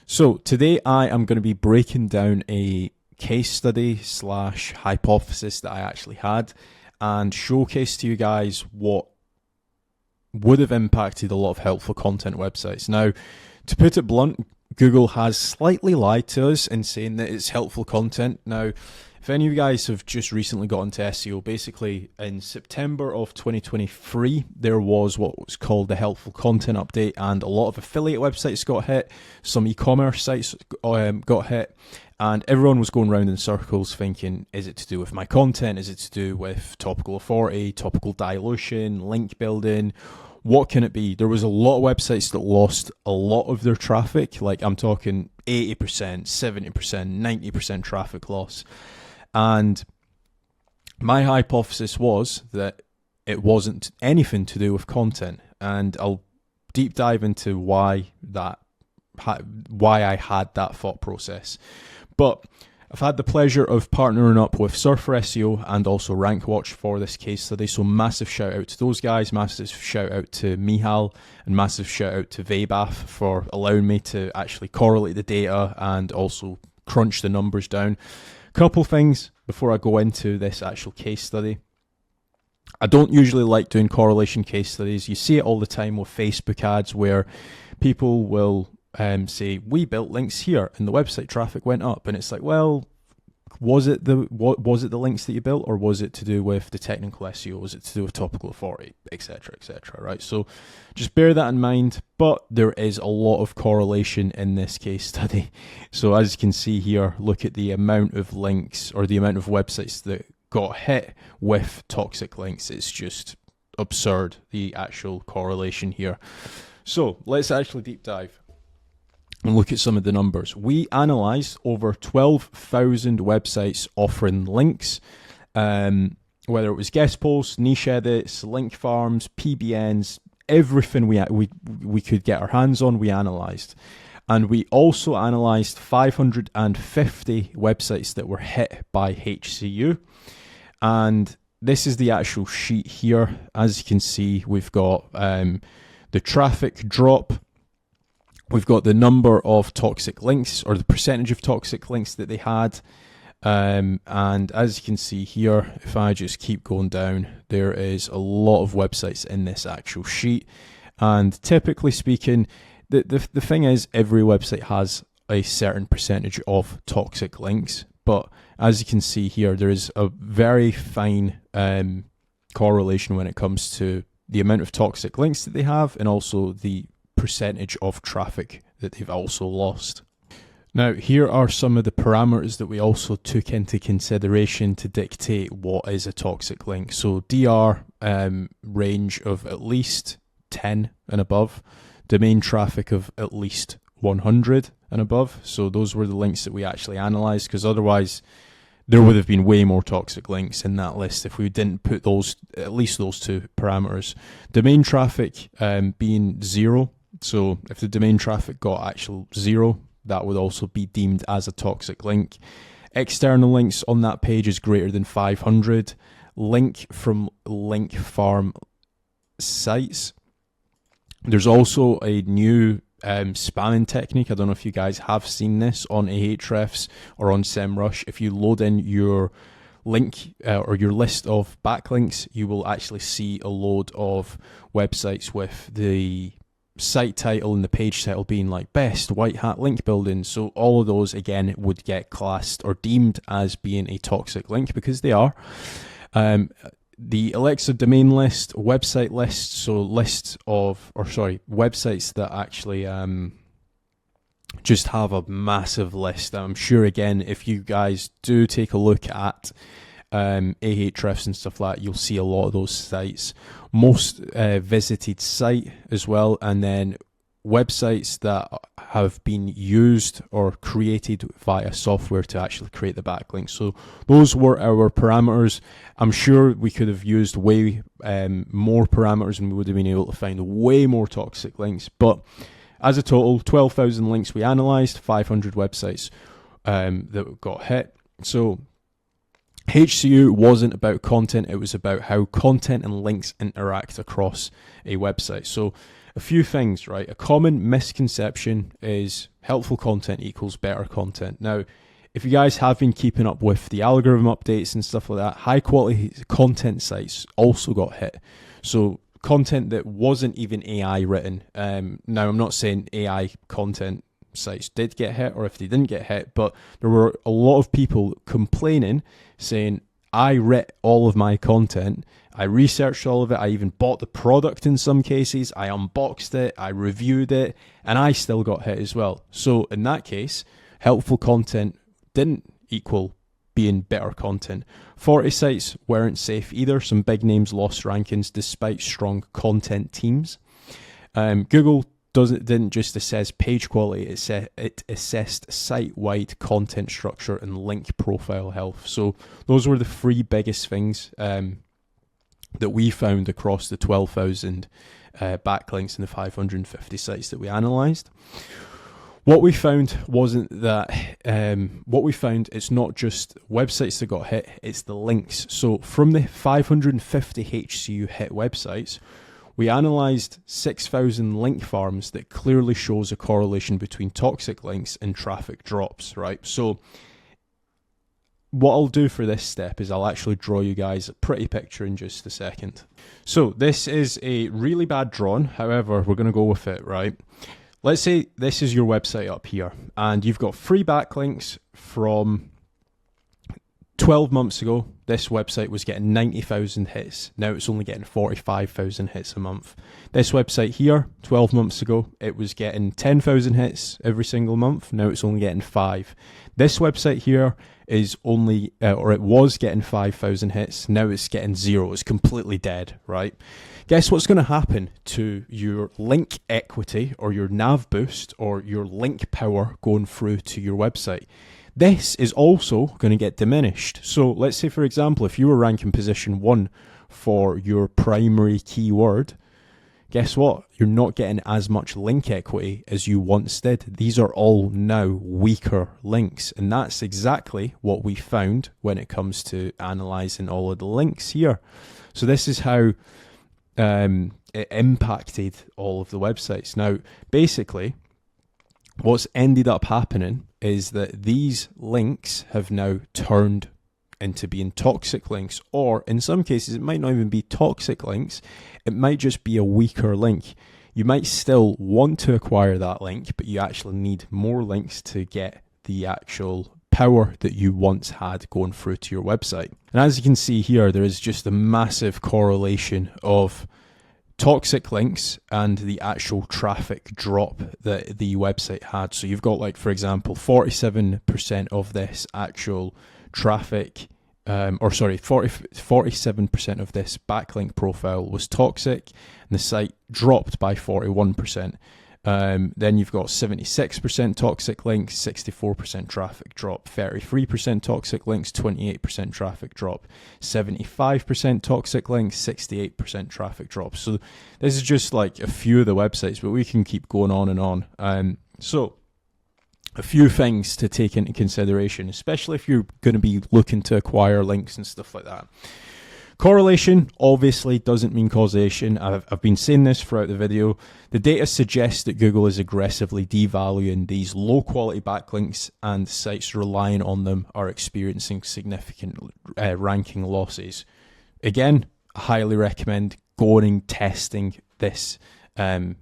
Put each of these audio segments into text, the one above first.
So today I am going to be breaking down a case study slash hypothesis that I actually had and showcase to you guys what would have impacted a lot of helpful content websites. Now, to put it blunt, Google has slightly lied to us in saying that it's helpful content. Now, if any of you guys have just recently got into SEO, basically in September of 2023, there was what was called the helpful content update, and a lot of affiliate websites got hit, some e-commerce sites got hit, and everyone was going around in circles thinking, is it to do with my content? Is it to do with topical authority, topical dilution, link building? What can it be? There was a lot of websites that lost a lot of their traffic, like I'm talking 80%, 70%, 90% traffic loss. And my hypothesis was that it wasn't anything to do with content, and I'll deep dive into why I had that thought process. But I've had the pleasure of partnering up with Surfer SEO and also RankWatch for this case study, so massive shout out to those guys, massive shout out to Mihal, and massive shout out to Vabath for allowing me to actually correlate the data and also crunch the numbers down. Couple things before I go into this actual case study. I don't usually like doing correlation case studies. You see it all the time with Facebook ads where people will say, we built links here and the website traffic went up, and it's like, well, was it the links that you built, or was it to do with the technical SEO? Was it to do with topical authority, etc., etc., right? So just bear that in mind, but there is a lot of correlation in this case study. So as you can see here, look at the amount of links or the amount of websites that got hit with toxic links. It's just absurd, the actual correlation here. So let's actually deep dive and look at some of the numbers. We analysed over 12,000 websites offering links, whether it was guest posts, niche edits, link farms, PBNs, everything we could get our hands on, we analysed. And we also analysed 550 websites that were hit by HCU. And this is the actual sheet here. As you can see, we've got the traffic drop. We've got the number of toxic links, or the percentage of toxic links that they had. And as you can see here, if I just keep going down, there is a lot of websites in this actual sheet. And typically speaking, the thing is, every website has a certain percentage of toxic links. But as you can see here, there is a very fine correlation when it comes to the amount of toxic links that they have, and also the percentage of traffic that they've also lost. Now, here are some of the parameters that we also took into consideration to dictate what is a toxic link. So DR range of at least 10 and above, domain traffic of at least 100 and above. So those were the links that we actually analyzed, because otherwise there would have been way more toxic links in that list if we didn't put those, at least those two parameters. Domain traffic being 0. So if the domain traffic got actual 0, that would also be deemed as a toxic link. External links on that page is greater than 500. Link from link farm sites. There's also a new spamming technique. I don't know if you guys have seen this on Ahrefs or on SEMrush. If you load in your link or your list of backlinks, you will actually see a load of websites with the site title and the page title being like best white hat link building. So all of those again would get classed or deemed as being a toxic link, because they are. The Alexa domain list, website list, so lists of, websites that actually just have a massive list. I'm sure, again, if you guys do take a look at Ahrefs and stuff like that, you'll see a lot of those sites. Most visited site as well, and then websites that have been used or created via software to actually create the backlinks. So those were our parameters. I'm sure we could have used way more parameters and we would have been able to find way more toxic links. But as a total, 12,000 links we analysed, 500 websites that got hit. So HCU wasn't about content, it was about how content and links interact across a website. So a few things, right? A common misconception is helpful content equals better content. Now, if you guys have been keeping up with the algorithm updates and stuff like that, high quality content sites also got hit. So content that wasn't even AI written. Now, I'm not saying AI content sites did get hit or if they didn't get hit, but there were a lot of people complaining, saying, I read all of my content, I researched all of it, I even bought the product in some cases, I unboxed it, I reviewed it, and I still got hit as well. So in that case, helpful content didn't equal being better content. 40 sites weren't safe either. Some big names lost rankings despite strong content teams. Google didn't just assess page quality, it assessed site-wide content structure and link profile health. So those were the three biggest things that we found across the 12,000 backlinks and the 550 sites that we analysed. What we found wasn't that, it's not just websites that got hit, it's the links. So from the 550 HCU hit websites, we analysed 6,000 link farms that clearly shows a correlation between toxic links and traffic drops, right? So what I'll do for this step is I'll actually draw you guys a pretty picture in just a second. So this is a really bad drawing, however, we're going to go with it, right? Let's say this is your website up here, and you've got free backlinks from 12 months ago. This website was getting 90,000 hits. Now it's only getting 45,000 hits a month. This website here, 12 months ago, it was getting 10,000 hits every single month. Now it's only getting 5. This website here is only, or it was getting 5,000 hits. Now it's getting 0. It's completely dead, right? Guess what's going to happen to your link equity or your nav boost or your link power going through to your website? This is also going to get diminished. So let's say, for example, if you were ranking position 1 for your primary keyword, guess what? You're not getting as much link equity as you once did. These are all now weaker links. And that's exactly what we found when it comes to analyzing all of the links here. So this is how it impacted all of the websites. Now, basically, what's ended up happening is that these links have now turned into being toxic links, or in some cases, it might not even be toxic links. It might just be a weaker link. You might still want to acquire that link, but you actually need more links to get the actual power that you once had going through to your website. And as you can see here, there is just a massive correlation of toxic links and the actual traffic drop that the website had. So you've got, like, for example, 47% of this actual traffic, 47% of this backlink profile was toxic, and the site dropped by 41%. Then you've got 76% toxic links, 64% traffic drop, 33% toxic links, 28% traffic drop, 75% toxic links, 68% traffic drop. So this is just like a few of the websites, but we can keep going on and on. So a few things to take into consideration, especially if you're going to be looking to acquire links and stuff like that. Correlation obviously doesn't mean causation. I've been saying this throughout the video. The data suggests that Google is aggressively devaluing these low quality backlinks, and sites relying on them are experiencing significant ranking losses. Again, I highly recommend going and testing this. But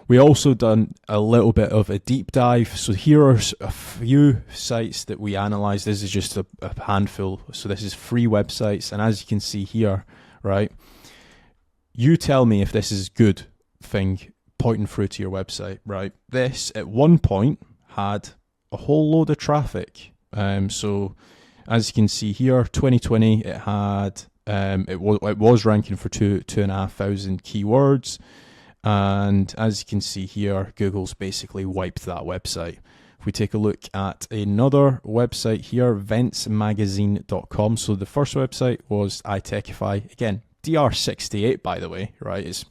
we also done a little bit of a deep dive. So here are a few sites that we analyzed. This is just a handful. So this is 3 websites. And as you can see here, right, you tell me if this is a good thing pointing through to your website, right? This at one point had a whole load of traffic. So as you can see here, 2020, it had, it was ranking for 2,500 keywords. And as you can see here, Google's basically wiped that website. If we take a look at another website here, ventsmagazine.com. So the first website was iTechify. Again, DR68, by the way, right? It's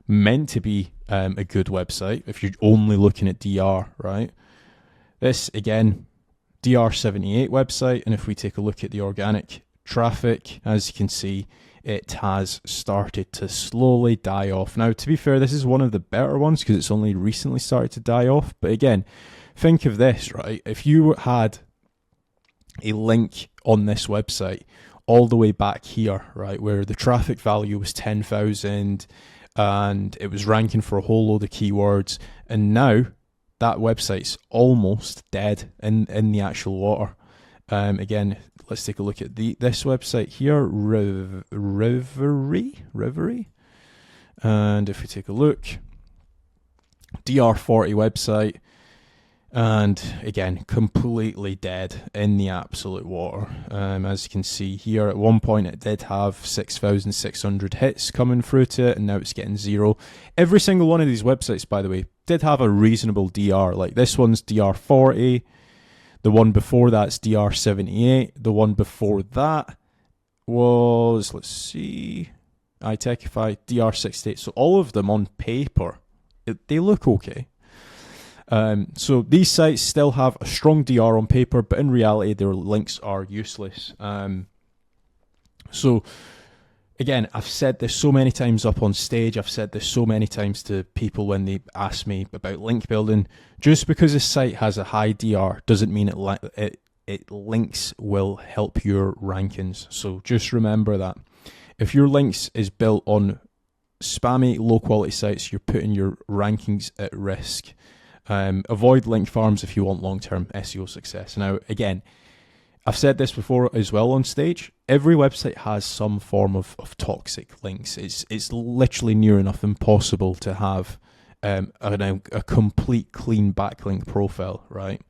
meant to be a good website if you're only looking at DR, right? This, again, DR78 website. And if we take a look at the organic traffic, as you can see, it has started to slowly die off. Now, to be fair, this is one of the better ones because it's only recently started to die off. But again, think of this, right? If you had a link on this website all the way back here, right, where the traffic value was 10,000 and it was ranking for a whole load of keywords, and now that website's almost dead in the actual water. Again, let's take a look at this website here, Reverie. And if we take a look, DR40 website, and again, completely dead in the absolute water. As you can see here, at one point it did have 6,600 hits coming through to it, and now it's getting 0. Every single one of these websites, by the way, did have a reasonable DR. Like this one's DR40. The one before that's DR78. The one before that was, let's see, iTechify, DR68. So all of them on paper, they look okay. So these sites still have a strong DR on paper, but in reality, their links are useless. So again, I've said this so many times up on stage. I've said this so many times to people when they ask me about link building. Just because a site has a high DR doesn't mean it links will help your rankings. So just remember that. If your links is built on spammy, low quality sites, you're putting your rankings at risk. Avoid link farms if you want long-term SEO success. Now, again, I've said this before as well on stage. Every website has some form of toxic links. It's literally near enough impossible to have a complete clean backlink profile, right?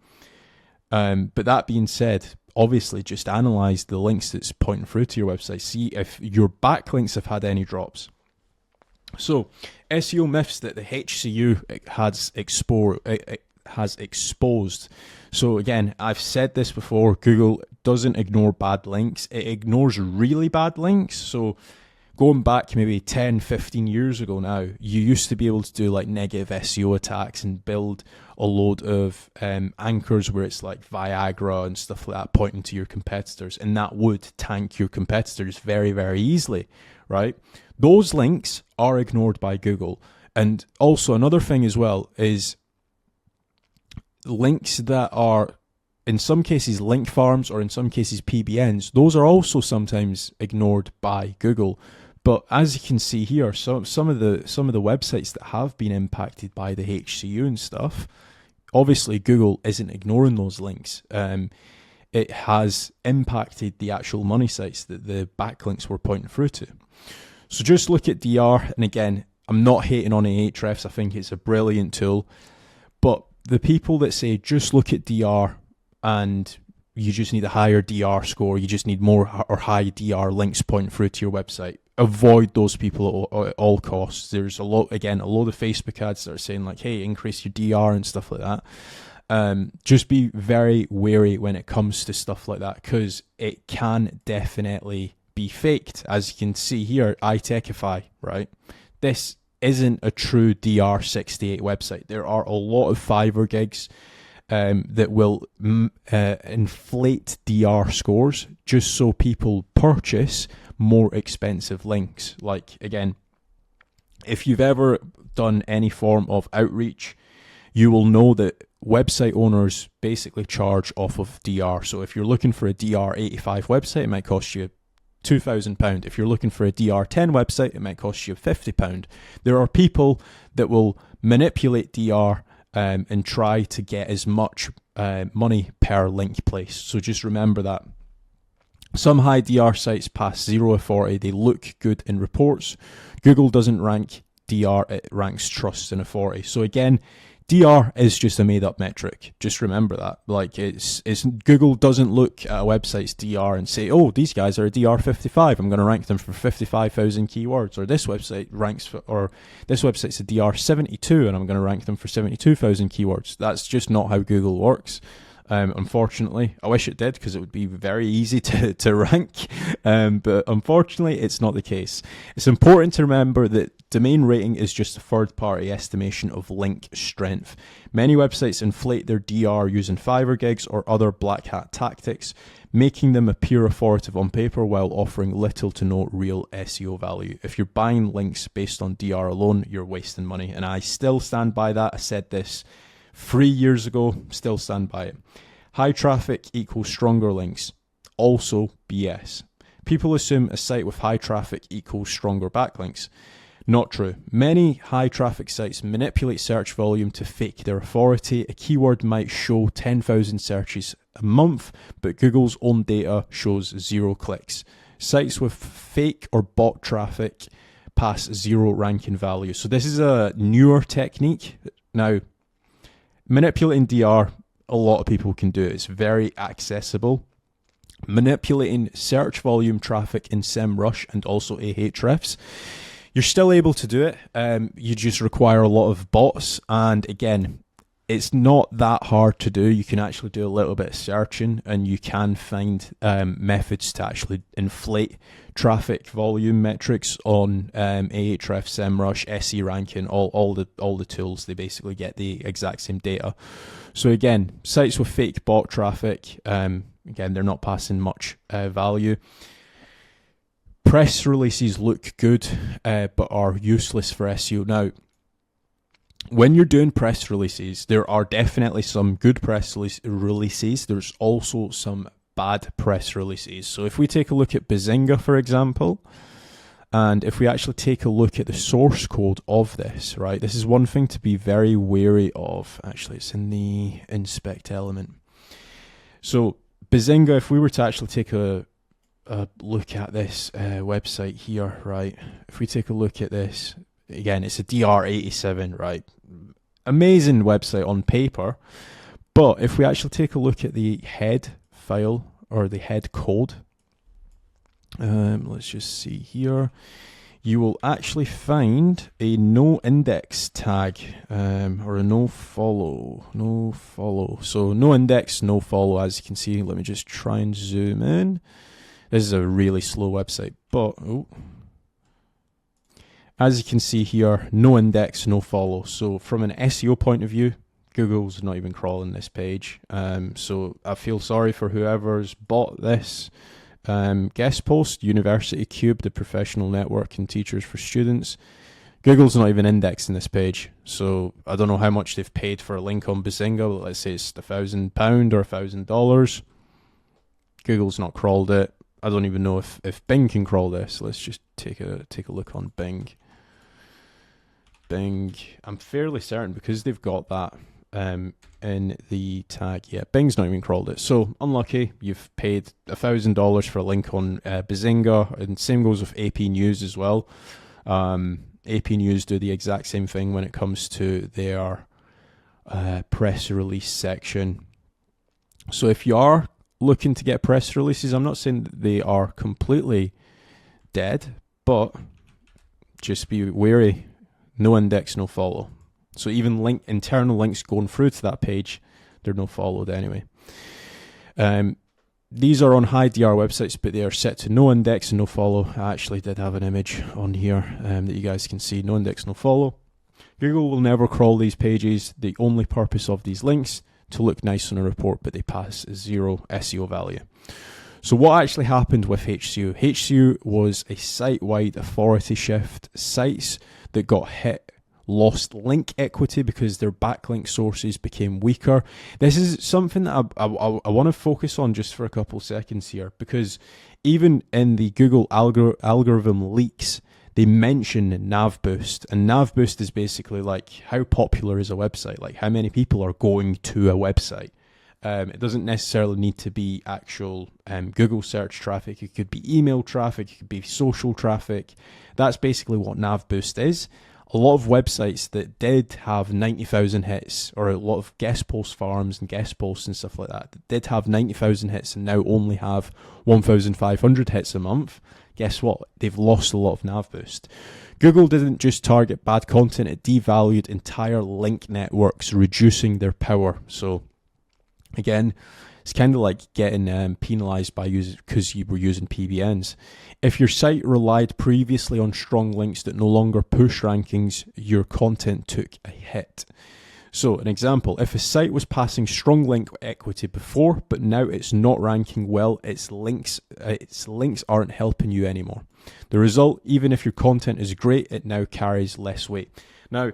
But that being said, obviously just analyze the links that's pointing through to your website. See if your backlinks have had any drops. So, SEO myths that the HCU has exposed. So again, I've said this before, Google doesn't ignore bad links. It ignores really bad links. So going back maybe 10, 15 years ago now, you used to be able to do like negative SEO attacks and build a load of anchors where it's like Viagra and stuff like that pointing to your competitors, and that would tank your competitors very, very easily, right? Those links are ignored by Google. And also another thing as well is links that are in some cases link farms or in some cases PBNs. Those are also sometimes ignored by Google. But as you can see here, some of the websites that have been impacted by the HCU and stuff, obviously Google isn't ignoring those links. It has impacted the actual money sites that the backlinks were pointing through to. So just look at DR, and again, I'm not hating on Ahrefs. I think it's a brilliant tool, but the people that say just look at DR and you just need a higher DR score, you just need more or high DR links pointing through to your website, avoid those people at all costs. There's a load of Facebook ads that are saying like, hey, increase your DR and stuff like that. Just be very wary when it comes to stuff like that, because it can definitely be faked. As you can see here, iTechify, right? This isn't a true DR68 website. There are a lot of Fiverr gigs that will inflate DR scores just so people purchase more expensive links. Like, again, if you've ever done any form of outreach, you will know that website owners basically charge off of DR. So if you're looking for a DR85 website, it might cost you £2,000. If you're looking for a DR10 website, it might cost you £50. There are people that will manipulate DR and try to get as much money per link placed. So just remember that. Some high DR sites pass 0 of 40. They look good in reports. Google doesn't rank DR, it ranks trust in a 40. So again, DR is just a made-up metric. Just remember that. Like, it's Google doesn't look at a website's DR and say, oh, these guys are a DR 55. I'm going to rank them for 55,000 keywords. Or this website this website's a DR 72, and I'm going to rank them for 72,000 keywords. That's just not how Google works. Unfortunately, I wish it did, because it would be very easy to rank, but unfortunately it's not the case. It's important to remember that domain rating is just a third-party estimation of link strength. Many websites inflate their DR using Fiverr gigs or other black hat tactics. making them appear authoritative on paper while offering little to no real SEO value. If you're buying links based on DR alone, you're wasting money. And I still stand by that. I said this 3 years ago, still stand by it. High traffic equals stronger links. Also BS. People assume a site with high traffic equals stronger backlinks. Not true. Many high traffic sites manipulate search volume to fake their authority. A keyword might show 10,000 searches a month, but Google's own data shows 0 clicks. Sites with fake or bot traffic pass 0 ranking value. So this is a newer technique. Now, manipulating DR, a lot of people can do it. It's very accessible. Manipulating search volume traffic in SEMrush and also Ahrefs, you're still able to do it. You just require a lot of bots. And again, it's not that hard to do. You can actually do a little bit of searching and you can find methods to actually inflate traffic volume metrics on Ahrefs, SEMrush, SE ranking, all the tools. They basically get the exact same data. So again, sites with fake bot traffic, again, they're not passing much value. Press releases look good, but are useless for SEO. Now, when you're doing press releases, there are definitely some good press releases. There's also some bad press releases. So if we take a look at Bazinga, for example, and if we actually take a look at the source code of this, right, this is one thing to be very wary of. Actually, it's in the inspect element. So Bazinga, if we were to actually take a look at this website here, right? If we take a look at this, again, it's a DR87, right? Amazing website on paper. But if we actually take a look at the head file or the head code, let's just see here, you will actually find a no index tag or a no follow. So no index, no follow, as you can see. Let me just try and zoom in. This is a really slow website, but as you can see here, no index, no follow. So from an SEO point of view, Google's not even crawling this page. So I feel sorry for whoever's bought this guest post, University Cube, the professional network and teachers for students. Google's not even indexing this page. So I don't know how much they've paid for a link on Bazinga. Let's say it's £1,000 or $1,000. Google's not crawled it. I don't even know if Bing can crawl this. Let's just take a look on Bing. Bing, I'm fairly certain because they've got that in the tag. Yeah, Bing's not even crawled it. So unlucky. You've paid $1,000 for a link on Bazinga, and same goes with AP News as well. AP News do the exact same thing when it comes to their press release section. So if you are looking to get press releases, I'm not saying that they are completely dead, but just be wary. No index, no follow. So even internal links going through to that page, they're no followed anyway. These are on high DR websites, but they are set to no index and no follow. I actually did have an image on here that you guys can see. No index, no follow. Google will never crawl these pages. The only purpose of these links to look nice on a report, but they pass 0 SEO value. So what actually happened with HCU? HCU was a site-wide authority shift. Sites that got hit lost link equity because their backlink sources became weaker. This is something that I want to focus on just for a couple seconds here, because even in the Google algorithm leaks, they mention NavBoost, and NavBoost is basically like how popular is a website, like how many people are going to a website. It doesn't necessarily need to be actual Google search traffic. It could be email traffic, it could be social traffic. That's basically what NavBoost is. A lot of websites that did have 90,000 hits, or a lot of guest post farms and guest posts and stuff like that did have 90,000 hits and now only have 1,500 hits a month. Guess what? They've lost a lot of NavBoost. Google didn't just target bad content, it devalued entire link networks, reducing their power. So again, it's kind of like getting penalized by because you were using PBNs. If your site relied previously on strong links that no longer push rankings, your content took a hit. So an example, if a site was passing strong link equity before, but now it's not ranking well, its links aren't helping you anymore. The result, even if your content is great, it now carries less weight. Now,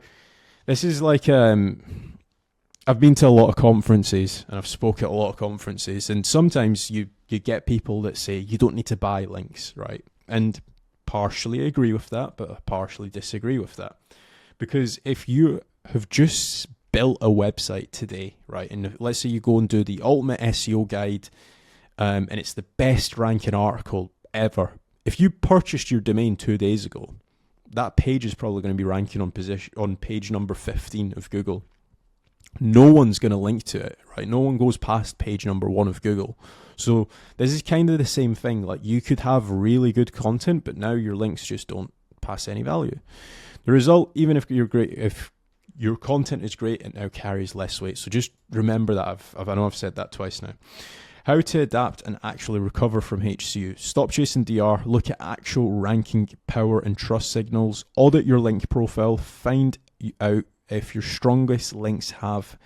this is like, I've been to a lot of conferences and I've spoken at a lot of conferences, and sometimes you get people that say you don't need to buy links, right? And partially agree with that, but I partially disagree with that. Because if you have just built a website today, right, and let's say you go and do the ultimate SEO guide, and it's the best ranking article ever. If you purchased your domain 2 days ago, that page is probably going to be ranking on page number 15 of Google. No one's going to link to it, right? No one goes past page number 1 of Google. So this is kind of the same thing. Like, you could have really good content, but now your links just don't pass any value. The result, even if your content is great, it now carries less weight. So just remember that. I know I've said that twice now. How to adapt and actually recover from HCU. Stop chasing DR. Look at actual ranking power and trust signals. Audit your link profile. Find out if your strongest links have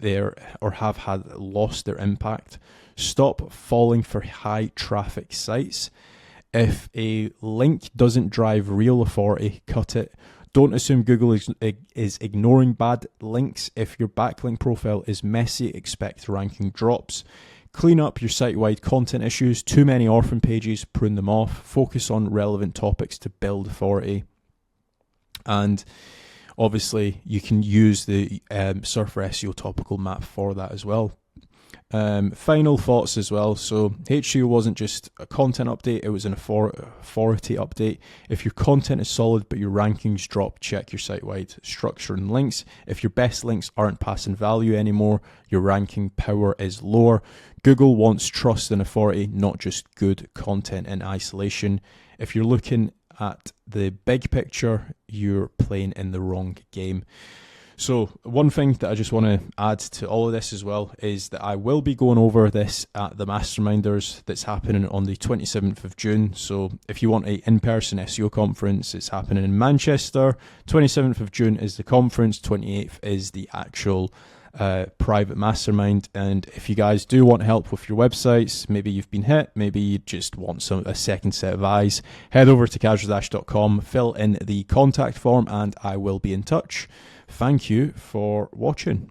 lost their impact. Stop falling for high traffic sites. If a link doesn't drive real authority, cut it. Don't assume Google is ignoring bad links. If your backlink profile is messy, expect ranking drops. Clean up your site-wide content issues. Too many orphan pages, prune them off. Focus on relevant topics to build authority. And obviously, you can use the Surfer SEO topical map for that as well. Final thoughts as well. So HCU wasn't just a content update, it was an authority update. If your content is solid but your rankings drop, check your site-wide structure and links. If your best links aren't passing value anymore, your ranking power is lower. Google wants trust and authority, not just good content in isolation. If you're looking at the big picture, you're playing in the wrong game. So one thing that I just want to add to all of this as well is that I will be going over this at the Masterminders that's happening on the 27th of June. So if you want an in-person SEO conference, it's happening in Manchester. 27th of June is the conference, 28th is the actual private mastermind. And if you guys do want help with your websites, maybe you've been hit, maybe you just want a second set of eyes, head over to casualdash.com, fill in the contact form, and I will be in touch. Thank you for watching.